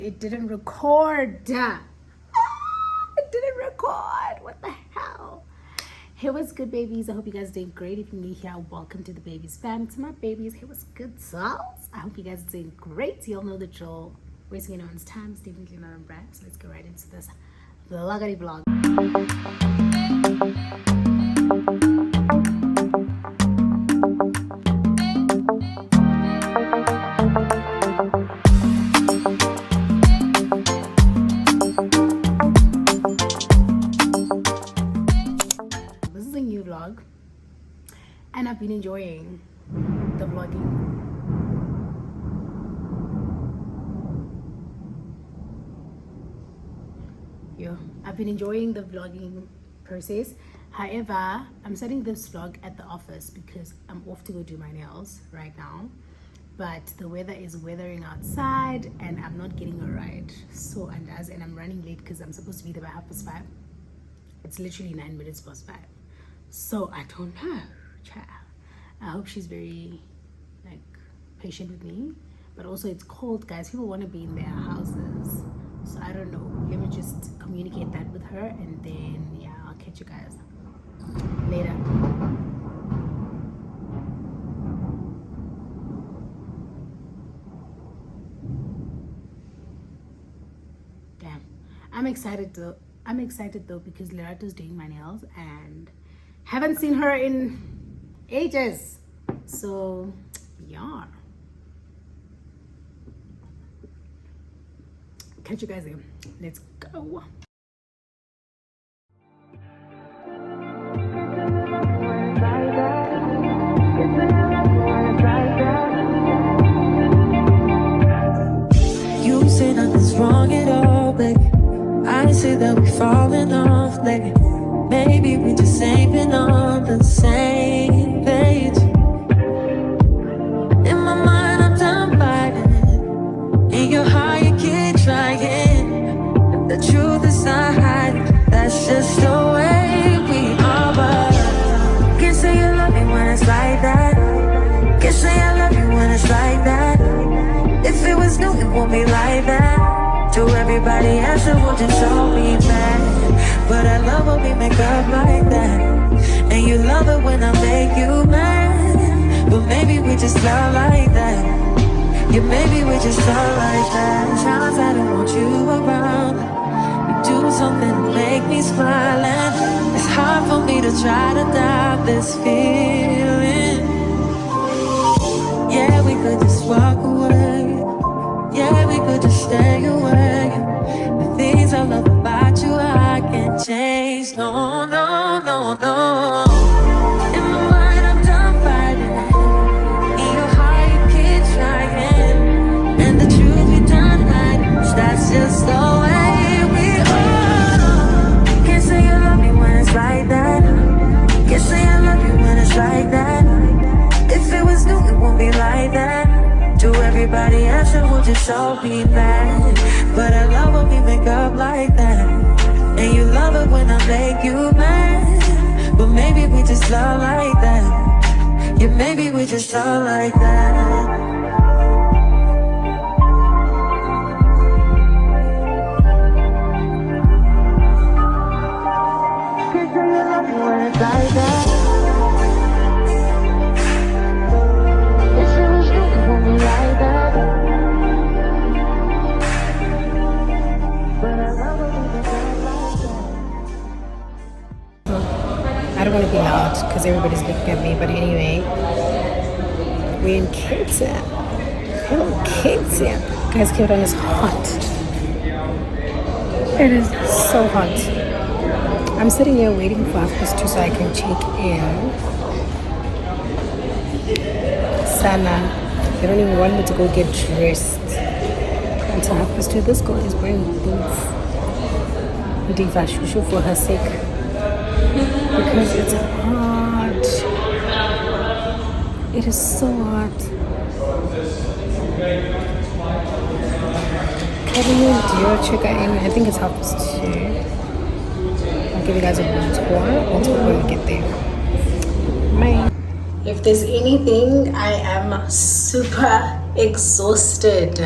It didn't record. It didn't record. What the hell? Hey, what's good, babies? I hope you guys are doing great. If you're new here, welcome to the Babies fam. To my babies, hey, what's good, sauce? I hope you guys are doing great. You all know the drill. Wasting anyone's time is definitely not on brand. So let's go right into this vloggy vlog. And I've been enjoying the vlogging. I've been enjoying the vlogging process. However, I'm starting this vlog at the office because I'm off to go do my nails right now. But the weather is weathering outside and I'm not getting a ride. So and I'm running late because I'm supposed to be there by 5:30. It's literally 9 minutes past 5. So I don't know. I hope she's very patient with me, but also it's cold, guys. People want to be in their houses, so I don't know. Let me just communicate that with her, and then yeah, I'll catch you guys later. Damn, I'm excited though because Leratos doing my nails and haven't seen her in ages, so yeah, catch you guys there. Let's go. You say nothing's wrong at all, baby. I say that we're falling off, baby. Maybe we just ain't been on the same page. In my mind, I'm done fighting it. In your heart, you keep trying. The truth is not hiding. That's just the way we are. But can't say you love me when it's like that. Can't say I love you when it's like that. If it was new, it won't be like that. To everybody else, it will just show me back. But I love when we make up like that. And you love it when I make you mad. But maybe we just love like that. Yeah, maybe we just love like that. Times I don't want you around. You do something to make me smile. And it's hard for me to try to doubt this feeling. Yeah, we could just walk away. Yeah, we could just stay away. The things I love about you, I can't change. No, no, no, no. In my mind, I'm done fighting it. In your heart, you keep trying. And the truth, we done hiding. That's just the way we are. Can't say you love me when it's like that. Can't say I love you when it's like that. If it was new, it won't be like that. To everybody else, it will just show me that. But I love when we make up like that. And you love it when I make you mad. But maybe we just love like that. Yeah, maybe we just love like that. Can't say you love me when it's like that. I don't want to be loud because everybody's looking at me, but anyway, we're in Cape Town. Hello, Cape Town. Guys, Cape Town is hot. It is so hot. I'm sitting here waiting for 2:30 so I can check in. Sana, they don't even want me to go get dressed until 2:30. This girl is wearing boots. Diva shushu for her sake. Because it's hot. It is so hot. Kevin, do you check in? I think it's 2:30. I'll give you guys a room tour until we get there. Bye. If there's anything, I am super exhausted.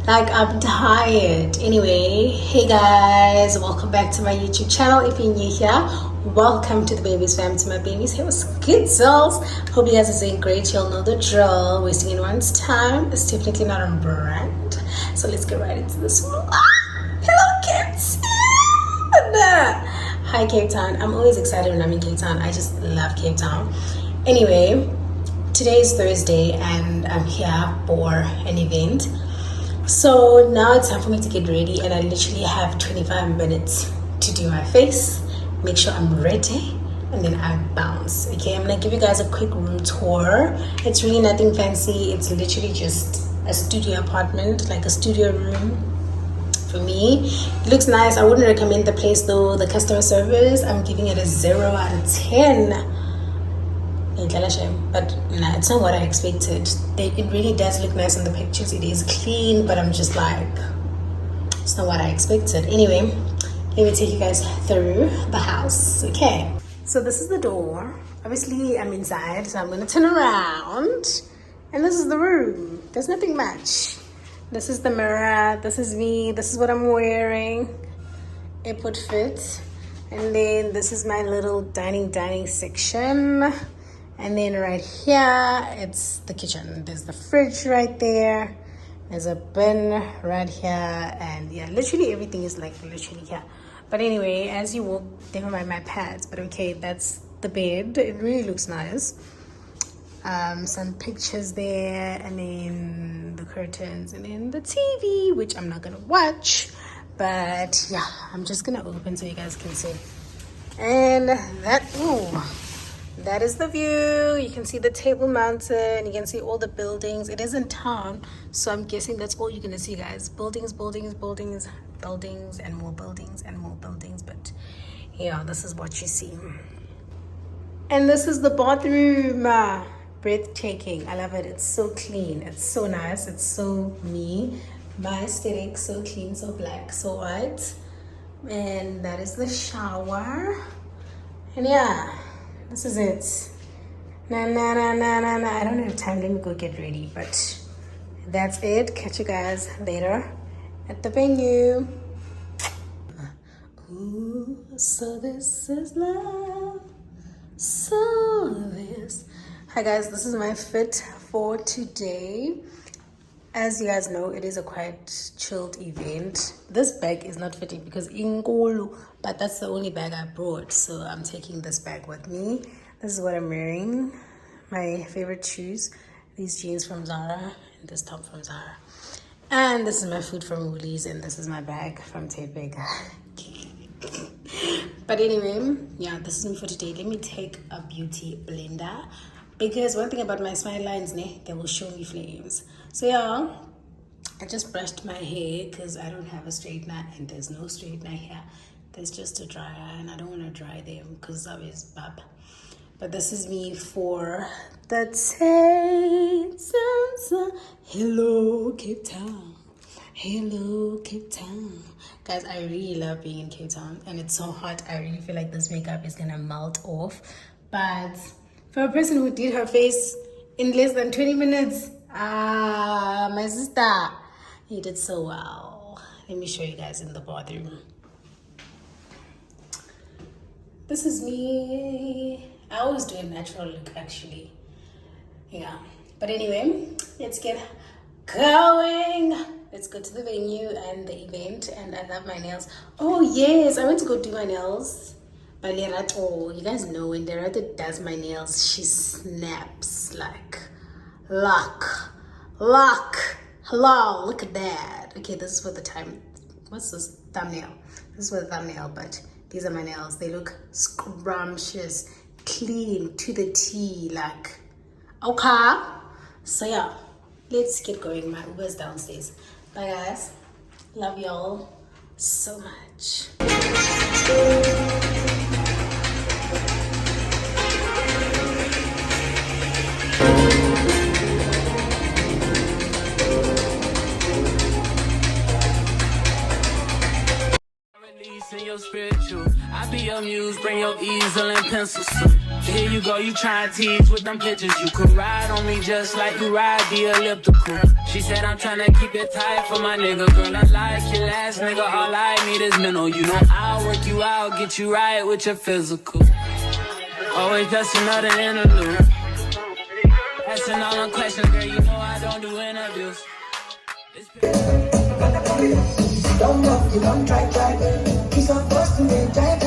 Like, I'm tired. Anyway, hey guys, welcome back to my YouTube channel. If you're new here, welcome to the Babies Fam. To my babies, hey, what's good, souls? Hope you guys are doing great. You'll know the drill. Wasting anyone's time is definitely not on brand. So let's get right into this one. Hello, Cape Town. Hi, Cape Town. I'm always excited when I'm in Cape Town. I just love Cape Town. Anyway, today is Thursday and I'm here for an event. So now it's time for me to get ready, and I literally have 25 minutes to do my face, make sure I'm ready, and then I bounce. Okay, I'm gonna give you guys a quick room tour. It's really nothing fancy. It's literally just a studio apartment, like a studio room for me. It looks nice. I wouldn't recommend the place though. The customer service, I'm giving it a 0 out of 10. But nah, it's not what I expected. It really does look nice in the pictures. It is clean, but I'm just like, it's not what I expected. Anyway, let me take you guys through the house. Okay, so this is the door. Obviously I'm inside, so I'm gonna turn around, and this is the room. There's nothing much. This is the mirror, this is me, this is what I'm wearing, airport fit. And then this is my little dining section. And then right here, it's the kitchen. There's the fridge right there. There's a bin right here. And yeah, literally everything is like literally here. But anyway, as you walk, never mind my pads. But okay, that's the bed. It really looks nice. Some pictures there. And then the curtains. And then the TV, which I'm not going to watch. But yeah, I'm just going to open so you guys can see. And that is the view. You can see the Table Mountain. You can see all the buildings. It is in town, so I'm guessing that's all you're gonna see, guys. Buildings, and more buildings and more buildings. But yeah, this is what you see. And this is the bathroom. Breathtaking. I love it. It's so clean. It's so nice. It's so me. My aesthetic. So clean, so black, so white. And that is the shower. And yeah, this is it. I don't have time. Let me go get ready. But that's it. Catch you guys later at the venue. Ooh, so this is love. Hi guys, this is my fit for today. As you guys know, it is a quite chilled event. This bag is not fitting because inkulu, but that's the only bag I brought. So I'm taking this bag with me. This is what I'm wearing. My favorite shoes. These jeans from Zara and this top from Zara. And this is my food from Woolies, and this is my bag from Tepega. But anyway, yeah, this is me for today. Let me take a beauty blender. Because one thing about my smile lines, they will show me flames. So yeah, I just brushed my hair because I don't have a straightener, and there's no straightener here. There's just a dryer, and I don't want to dry them because of his bub. But this is me for the Tates. Hello, Cape Town. Hello, Cape Town. Guys, I really love being in Cape Town, and it's so hot. I really feel like this makeup is gonna melt off. But for a person who did her face in less than 20 minutes, my sister, you did so well. Let me show you guys in the bathroom. This is me. I always do a natural look, actually. Yeah. But anyway, let's get going. Let's go to the venue and the event. And I love my nails. Oh, yes. I went to go do my nails. You guys know when Lerato does my nails, she snaps like hello, look at that. Okay, this is for the time. What's this? Thumbnail. This is for the thumbnail, but these are my nails. They look scrumptious, clean to the T, like okay. So yeah, let's get going. My Uber's downstairs. Bye guys, love y'all so much. Spiritual. I be your muse, bring your easel and pencils. Here you go, you trying to tease with them pictures. You could ride on me just like you ride the elliptical. She said I'm trying to keep it tight for my nigga. Girl, I like your last nigga, all I need is mental. You know I'll work you out, get you right with your physical. Always just another interlude. Asking all them questions, girl, you know I don't do interviews. Don't know, you don't try. He's supposed to be try.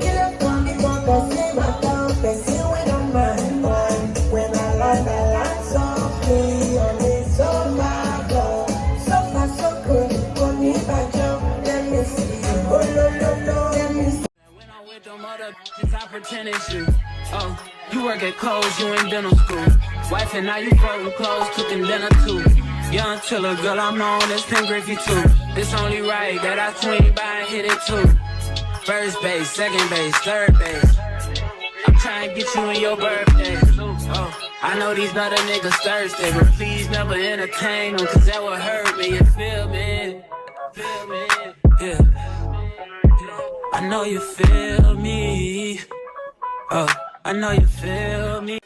Kill up on me, but that's my town. That's you when I'm mine. When I like so clean, on this so my God. So far, so good. Put me back down. Let me see. Oh, no, let me see. When I'm with them other bitches, I pretend it's you. Oh, you work at Kohl's, you in dental school. Wife and now you folding clothes, cooking dinner too. Young chiller, girl, I'm known as Ken Griffey too. It's only right that I swing by and hit it too. First base, second base, third base. I'm trying to get you in your birthday. Oh, I know these other niggas thirsty, but please never entertain them, cause that would hurt me, you feel me? Feel me? Yeah. I know you feel me. Oh, I know you feel me.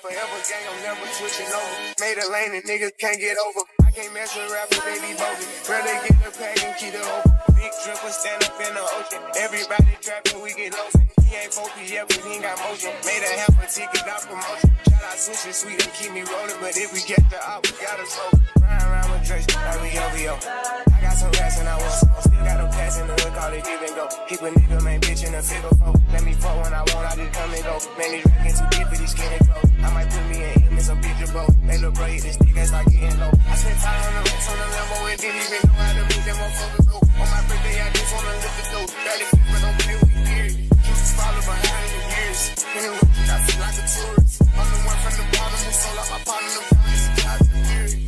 Forever gang, I'm never switching over. Made a lane and niggas can't get over. I can't mess with rappers, they be bogus. Rather get the pack and keep it open. Big dripper stand up in the ocean. Everybody trapping, we get lost. He ain't focused yet, but he ain't got motion. Made a half a ticket, not promotion. Shout out Switch and Sweet and keep me rolling. But if we get the out, we gotta smoke. Ride around with Drake, like we OVO. I got some rats and I want some. Still got a pass in the hood, call it give and go. Keep a nigga, man, bitch in a figure four. Let me fuck when I want, I just come and go. Man, these rapping too deep for these skinny clothes. I might put me in him in some picture, bro. They look bro, hit this stick and start getting low. I spent time on the racks on the Lambo and didn't even know how to move them motherfuckers go. On my birthday, I just wanna lift the dough. Barely fit, but don't play with me, period. Used to follow behind in the years. In the road, I feel like a tourist. I'm the one from the bottom who sold out my partner, the promise. I feel period.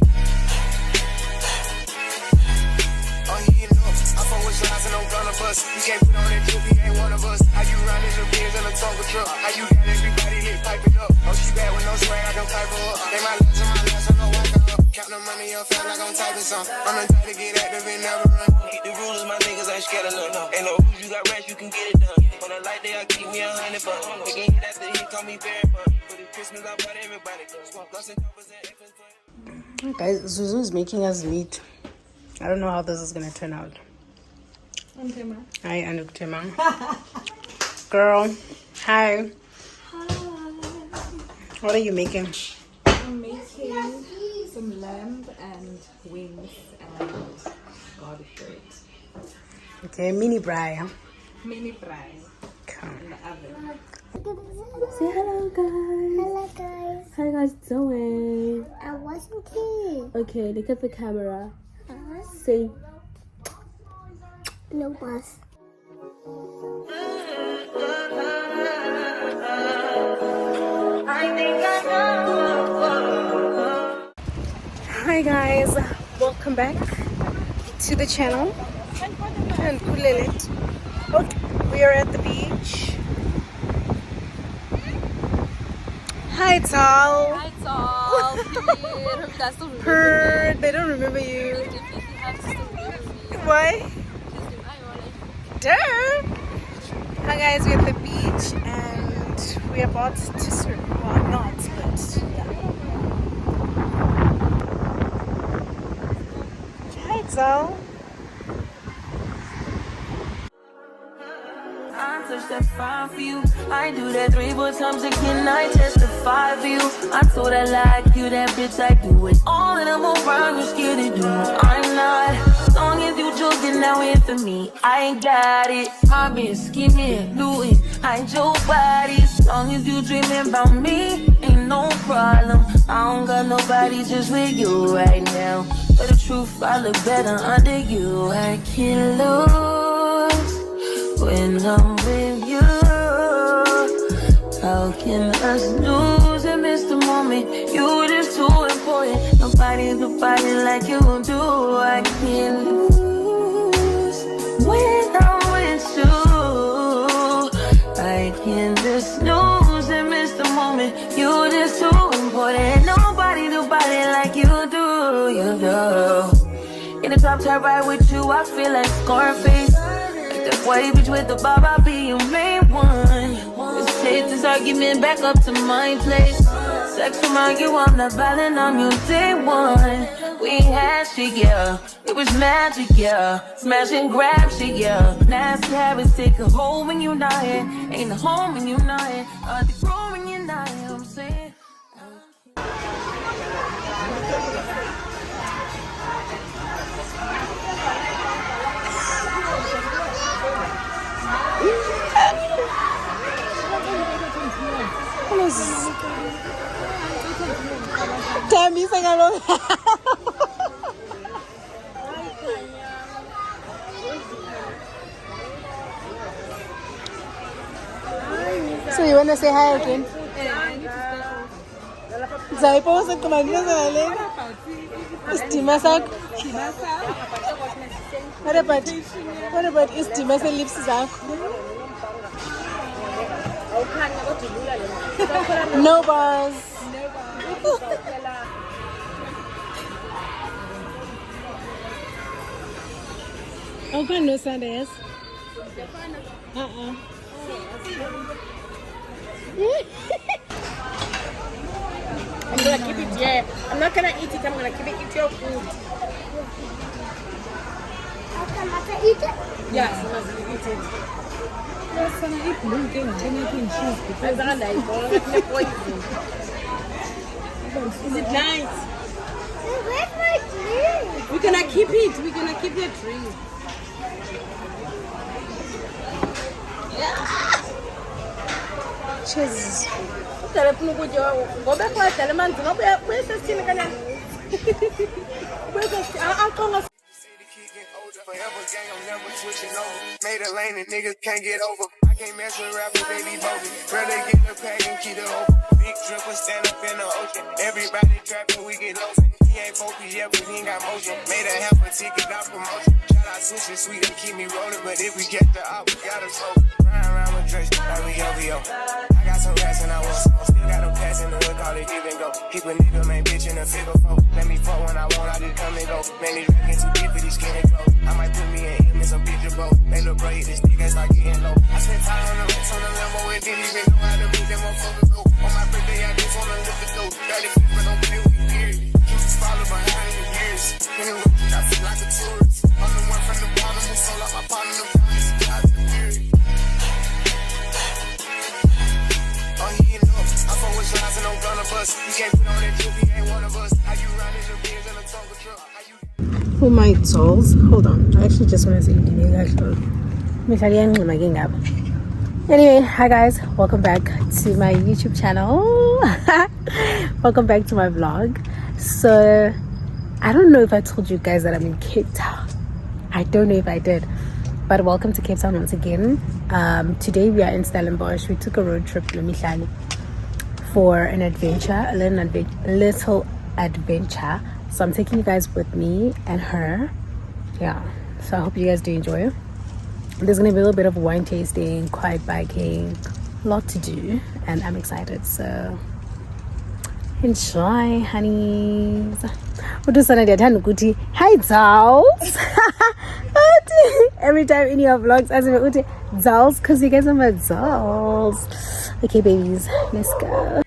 Oh, he ain't up. I fuck with shots and I'm gonna bust. You can't put on that drip, he ain't one of us. How you running the beers in a Tonka truck? How you got everybody lit, pipe it up? Oh, she bad with no swag, I don't pipe her up. They my last, I know whack her up. Count the money up, fast like I'm typing some. I'm the type to get active and never run. Keep the rules, my niggas ain't scared of none. Ain't no rules, you got rats, you can get it done. On a light day, I keep me 100 bucks. We can hit after he call me very fun. For the Christmas, I bought everybody. Lost and covers and F&20. Guys, Zuzu's making us meet. I don't know how this is gonna turn out. Hi, Anuktema. Girl, hi. What are you making? I'm making some lamb and wings and garlic bread. Okay, mini braai. Huh? Mini fry Come. in the oven. Say hello, guys. Hello guys, How you guys doing? I'm watching kids. Okay, look at the camera. Say No bus. Hi guys, welcome back to the channel. And Kulelet. We are at the beach. Hi Tal. Hi, all. That's the Heard they don't remember you. Why? Duh. Hi guys, we're at the beach and we're about to swim. Well, not, but yeah. Hi Tal. I touch that fine for you. I do that 3-4 times again. I testify for you. I told I like you, that bitch. I do it all, and I'm around. You're scared to do it. I'm not. As long as you joking now in for me, I ain't got it. I've been scheming, looting, hide your body. As long as you dreaming about me, ain't no problem. I don't got nobody just with you right now. But the truth, I look better under you. I can't lose when I'm with you. How can us lose and miss the moment? You just too important. Nobody do body like you do. I can't lose when I'm with you. I can't just lose and miss the moment. You just too important. Nobody do body like you do. You do. In the top tier ride with you, I feel like Scarface. That white bitch with the bob, I'll be your main one. Let's take this argument back up to my place. Sex remind you I'm not violent, I'm your day one. We had shit, yeah. It was magic, yeah. Smash and grab shit, yeah. Nasty habits take a hold when you're not here. Ain't a home when you're not here. The grow when you're not here, I'm saying. So you want to say hi again? Zaiposa kumaliza leo. Istima sakho. What about istima se lips zakho? No bars. Okay, no Sundays. I'm gonna keep it here. I'm not gonna eat it. I'm gonna keep it. Eat your food. Can I eat it? Yes, you must eat it. Yes, I'm gonna eat blue thing. I'm gonna eat cheese because I'm like poison. Is it nice? Where's my tree? We're gonna keep it. We're gonna keep the tree. Cheese. Forever gang, I'm never switching over. Made a lane and niggas can't get over. I can't mess with rappers, they be bogus. Rather get the pack and keep it open. Big dripper stand up in the ocean. Everybody trapping, we get low. He ain't focused yet, but he ain't got motion. Made a half a ticket, not promotion. Shout out switching sweet and keep me rolling. But if we get the op, we gotta smoke. Ride around with Drake, like we OVO. I got some rats and I want some. Still got them pass in the hood, call it give and go. Keep a nigga, man, bitch in a figure four. Let me fuck when I want, I just come and go. Man, these rapping too deep for these skinny clothes. I might put me in him in some picture, bro. They look bro, this nigga start getting low. I spent time on the rest on the Lambo and didn't even know how to beat them motherfuckers go. On my birthday, I just wanna lift the dough. 35, but don't play with me, period. You just follow behind in the years. When it works, I feel like a tourist. I'm the one from the bottom who sold out my partner, the promise. I just period. Oh, he know. I fuck with lines and I'm gonna bust. You can't put on that drip, he ain't one of us. How you run in the beers and a Tonka truck? How you... Oh my souls. Hold on. I actually just want to say anyway, hi guys. Welcome back to my YouTube channel. Welcome back to my vlog. So, I don't know if I told you guys that I'm in Cape Town. I don't know if I did. But welcome to Cape Town once again. Today we are in Stellenbosch. We took a road trip to Mihlani for an adventure, a little adventure. So I'm taking you guys with me and her. Yeah, so I hope you guys do enjoy. There's gonna be a little bit of wine tasting, quiet biking, a lot to do, and I'm excited. So enjoy, honeys. Hi, Zals. Every time in your vlogs, I say Zals, because you guys are my Zals. Okay, babies, let's go.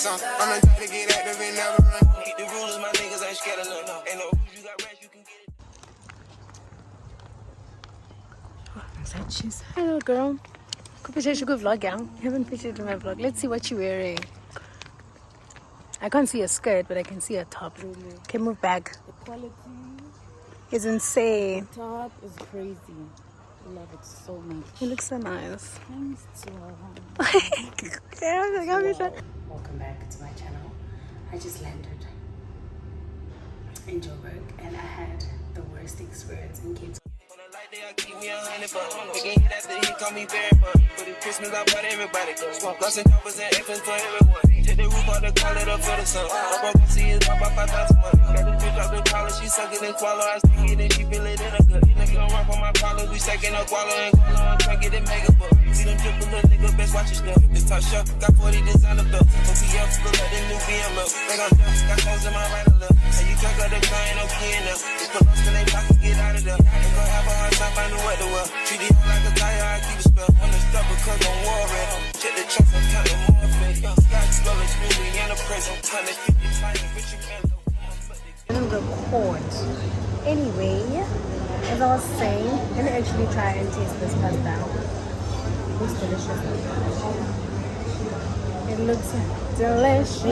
I'm the type to get active and never run. Hit the rules, my niggas ain't scared of none. Ain't no rules, you got rest, you can get it. Hello, girl. Good vlog, yeah? You haven't pictured in my vlog. Let's see what you're wearing. I can't see a skirt, but I can see a top. Okay, move back. The quality It's insane. top is crazy. I love it so much. It looks so nice. Thanks to Welcome back to my channel. I just landed in Joburg and I had the worst experience in Cape Town. me 100 bucks. Again, hit after he call me very buck. For the Christmas, I bought everybody. Smoke guns and choppers and infants for everyone. Take the roof off the collar up for the sun. I broke my see his pop, I 5,000 money. Got the bitch off the collar, she suck it and swallow. I stick it and she feel it in her gut. Nigga don't rock on my collar, we stacking up wallow and gualo and try get it mega buck. See them drip a little nigga, best watch your stuff. This top shelf, got 40 designer belts. OPF, look like the new BMW. They gon' jump, got clothes in my right or left. And you drunk up the car, ain't no key in there. It's put us in they pocket, get out of there. They gon' have a hard time finding what to wear. Treat it like a tire, I keep a spell. On the stuff because I'm war red. Check the tracks, I'm counting more fake. Got scholars, movie, and a prison. 150 tiny, rich and mellow. Record. Anyway, as I was saying, let me actually try and taste this pasta. It looks delicious. It looks delicious.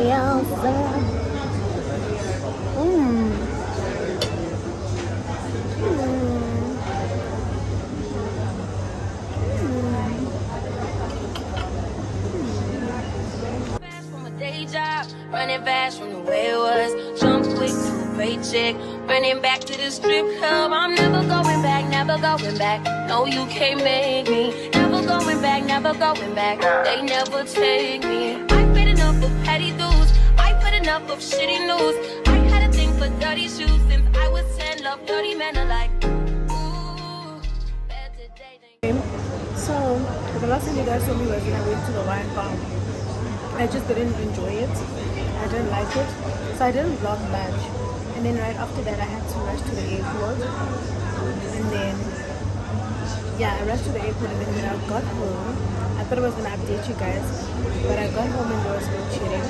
Running fast from the way it was. Jump quick to a paycheck. Running back to the strip club. I'm never going back, never going back. No, you can't make me. Never going back, never going back. They never take me. I've been enough of petty dudes. I've had enough of shitty news. I had a thing for dirty shoes since I was 10. Love dirty men alike. Ooh, better day than... So, the last thing you guys told me was when I went to the wine farm. I just didn't enjoy it. I didn't like it. So I didn't vlog much. And then right after that I had to rush to the airport. And then, yeah, I rushed to the airport and then when I got home, I thought I was going to update you guys. But I got home and there was no chilling.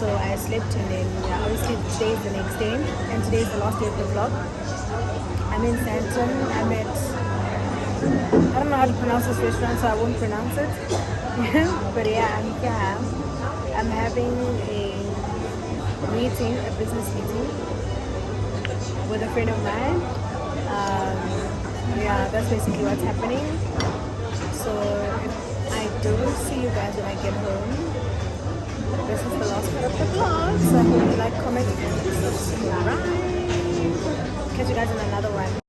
So I slept and then, yeah, obviously today is the next day. And today is the last day of the vlog. I'm in Santon. I'm at... I don't know how to pronounce this restaurant, so I won't pronounce it. But yeah, I'm here. I'm having a meeting, a business meeting with a friend of mine. Yeah, that's basically what's happening. So if I don't see you guys when I get home, this is the last part of the vlog. So I hope you like, comment, and subscribe. Catch you guys in another one.